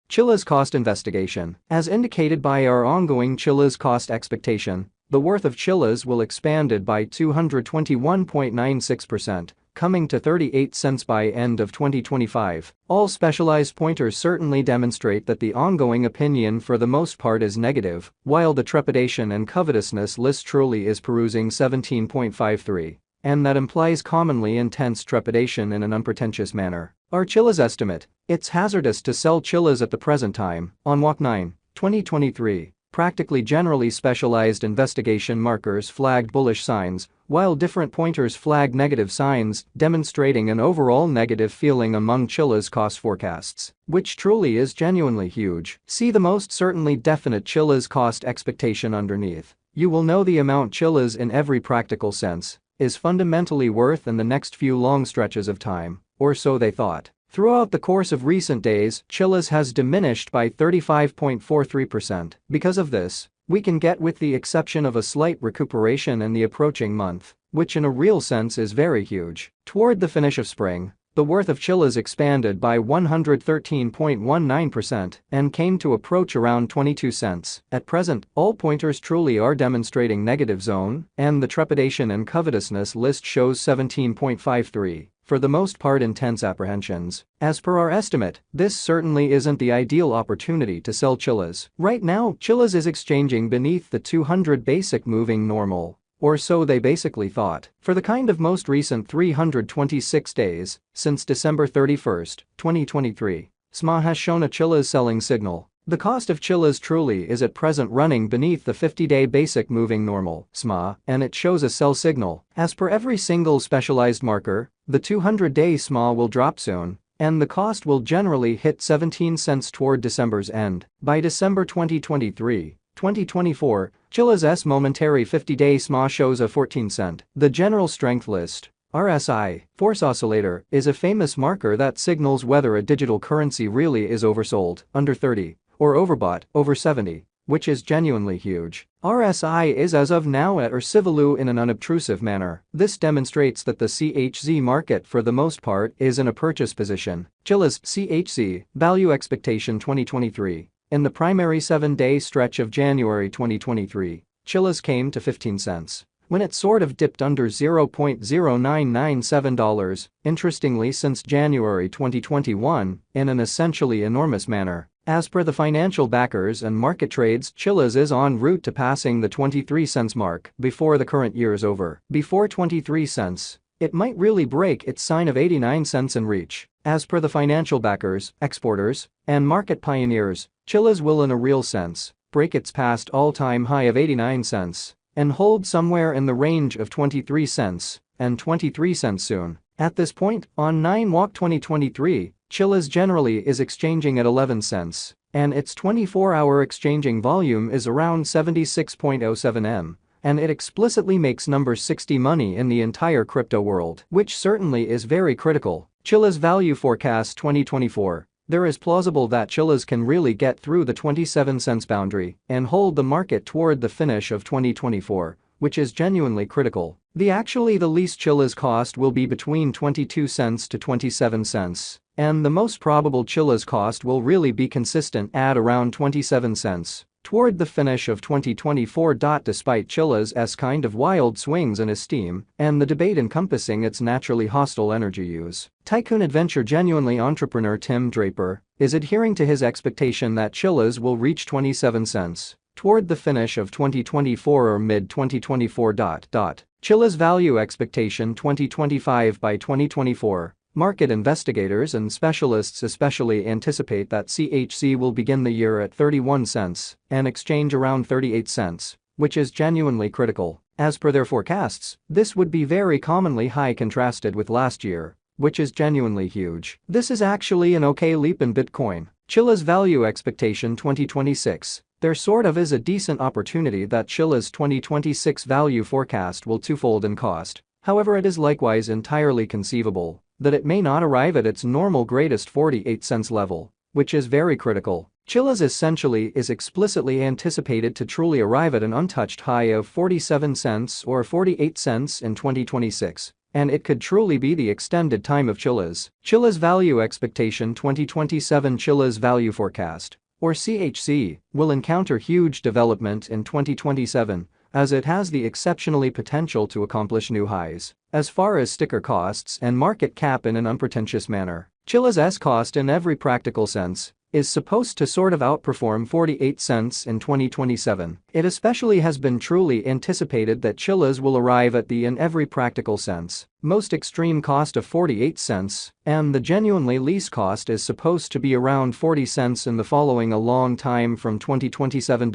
Chiliz cost investigation. As indicated by our ongoing Chiliz cost expectation, the worth of Chiliz will expanded by 221.96%, coming to 38 cents by end of 2025. All specialized pointers certainly demonstrate that the ongoing opinion for the most part is negative, while the trepidation and covetousness list truly is perusing 17.53. And that implies commonly intense trepidation in an unpretentious manner. Our Chiliz estimate: it's hazardous to sell Chiliz at the present time. On Walk 9, 2023, practically generally specialized investigation markers flagged bullish signs, while different pointers flagged negative signs, demonstrating an overall negative feeling among Chiliz cost forecasts, which truly is genuinely huge. See the most certainly definite Chiliz cost expectation underneath. You will know the amount Chiliz in every practical sense is fundamentally worth in the next few long stretches of time, or so they thought. Throughout the course of recent days, Chiliz has diminished by 35.43%. Because of this, we can get with the exception of a slight recuperation in the approaching month, which in a real sense is very huge. Toward the finish of spring, the worth of Chiliz expanded by 113.19% and came to approach around 22 cents. At present, all pointers truly are demonstrating negative zone, and the trepidation and covetousness list shows 17.53. For the most part intense apprehensions. As per our estimate, this certainly isn't the ideal opportunity to sell Chiliz. Right now, Chiliz is exchanging beneath the 200 basic moving normal. Or so they basically thought. For the kind of most recent 326 days, since December 31, 2023, SMA has shown a Chiliz selling signal. The cost of Chiliz truly is at present running beneath the 50-day basic moving normal SMA, and it shows a sell signal. As per every single specialized marker, the 200-day SMA will drop soon, and the cost will generally hit 17 cents toward December's end. By December 2024, Chiliz's momentary 50-day SMA shows a 14 cent. The general strength list, RSI, force oscillator, is a famous marker that signals whether a digital currency really is oversold, under 30, or overbought, over 70, which is genuinely huge. RSI is as of now at or civilu in an unobtrusive manner. This demonstrates that the CHZ market for the most part is in a purchase position. Chiliz CHZ value expectation 2023. In the primary 7-day stretch of January 2023, Chiliz came to 15 cents. When it sort of dipped under $0.0997, interestingly since January 2021, in an essentially enormous manner. As per the financial backers and market trades, Chiliz is en route to passing the 23 cents mark before the current year is over. Before 23 cents, it might really break its sign of 89 cents in reach. As per the financial backers, exporters, and market pioneers, Chiliz will in a real sense break its past all-time high of 89 cents and hold somewhere in the range of 23 cents and 23 cents soon. At this point, on 9 Walk 2023, Chiliz generally is exchanging at 11 cents, and its 24-hour exchanging volume is around 76.07 M, and it explicitly makes number 60 money in the entire crypto world, which certainly is very critical. Chiliz value forecast 2024. There is plausible that Chiliz can really get through the 27 cents boundary and hold the market toward the finish of 2024, which is genuinely critical. The least Chiliz cost will be between 22 cents to 27 cents, and the most probable Chiliz cost will really be consistent at around 27 cents toward the finish of 2024. Despite Chiliz's kind of wild swings in esteem and the debate encompassing its naturally hostile energy use, tycoon adventure genuinely entrepreneur Tim Draper is adhering to his expectation that Chiliz will reach 27 cents toward the finish of 2024 or mid-2024. Chiliz value expectation 2025 by 2024. Market investigators and specialists especially anticipate that CHZ will begin the year at 31 cents and exchange around 38 cents, which is genuinely critical. As per their forecasts, this would be very commonly high contrasted with last year, which is genuinely huge. This is actually an okay leap in Bitcoin. Chiliz value expectation 2026. There sort of is a decent opportunity that Chiliz 2026 value forecast will twofold in cost. However, it is likewise entirely conceivable that it may not arrive at its normal greatest 48 cents level, which is very critical. Chiliz essentially is explicitly anticipated to truly arrive at an untouched high of 47 cents or 48 cents in 2026, and it could truly be the extended time of Chiliz. Chiliz Value Expectation 2027. Chiliz Value Forecast, or CHC, will encounter huge development in 2027, as it has the exceptionally potential to accomplish new highs as far as sticker costs and market cap in an unpretentious manner. Chiliz's cost in every practical sense is supposed to sort of outperform 48 cents in 2027. It especially has been truly anticipated that Chiliz will arrive at the in every practical sense most extreme cost of 48 cents, and the genuinely least cost is supposed to be around 40 cents in the following a long time from 2027.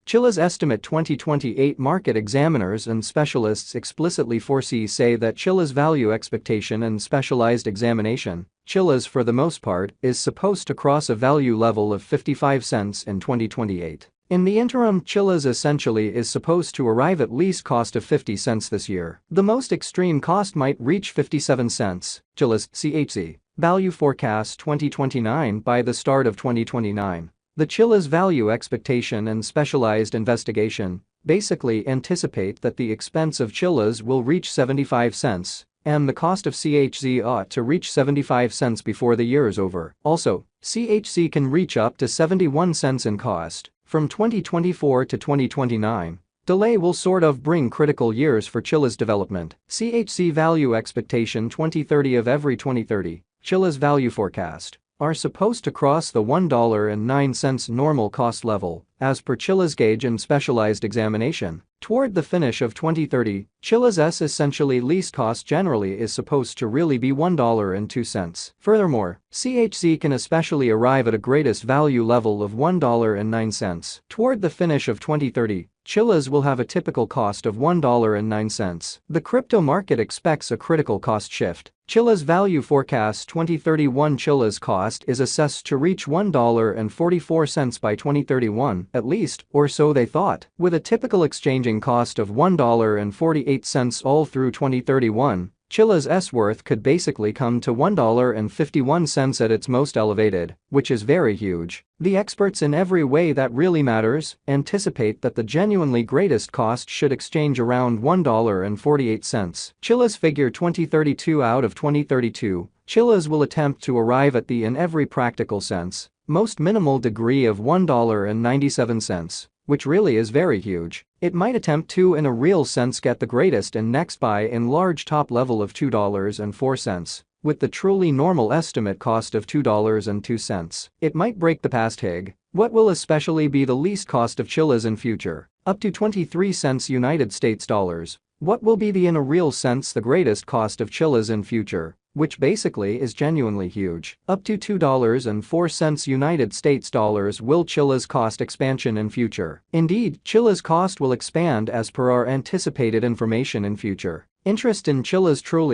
Chiliz estimate 2028. Market examiners and specialists explicitly say that Chiliz value expectation and specialized examination, Chiliz for the most part, is supposed to cross a value level of 55 cents in 2028. In the interim, Chiliz essentially is supposed to arrive at least cost of 50 cents this year. The most extreme cost might reach 57 cents. Chiliz CHC value forecast 2029. By the start of 2029, the Chiliz value expectation and specialized investigation basically anticipate that the expense of Chiliz will reach 75 cents, and the cost of CHC ought to reach 75 cents before the year is over. Also, CHC can reach up to 71 cents in cost from 2024 to 2029. Delay will sort of bring critical years for Chiliz development. CHC value expectation 2030. Of every 2030, Chiliz value forecast are supposed to cross the $1.09 normal cost level, as per Chiliz gauge and specialized examination. Toward the finish of 2030, Chiliz's essentially least cost generally is supposed to really be $1.02. Furthermore, CHC can especially arrive at a greatest value level of $1.09. Toward the finish of 2030, Chiliz will have a typical cost of $1.09. The crypto market expects a critical cost shift. Chiliz value forecast 2031. Chiliz cost is assessed to reach $1.44 by 2031, at least, or so they thought, with a typical exchanging cost of $1.48 all through 2031. Chiliz's worth could basically come to $1.51 at its most elevated, which is very huge. The experts in every way that really matters anticipate that the genuinely greatest cost should exchange around $1.48. Chiliz figure 2032. Out of 2032, Chiliz will attempt to arrive at the in every practical sense most minimal degree of $1.97, which really is very huge. It might attempt to in a real sense get the greatest and next buy in large top level of $2.04, with the truly normal estimate cost of $2.02. It might break the past hig. What will especially be the least cost of Chiliz in future? Up to 23 cents United States dollars. What will be the in a real sense the greatest cost of Chiliz in future, which basically is genuinely huge? Up to $2.04 United States dollars will Chiliz cost expansion in future. Indeed, Chiliz cost will expand as per our anticipated information in future. Interest in Chiliz truly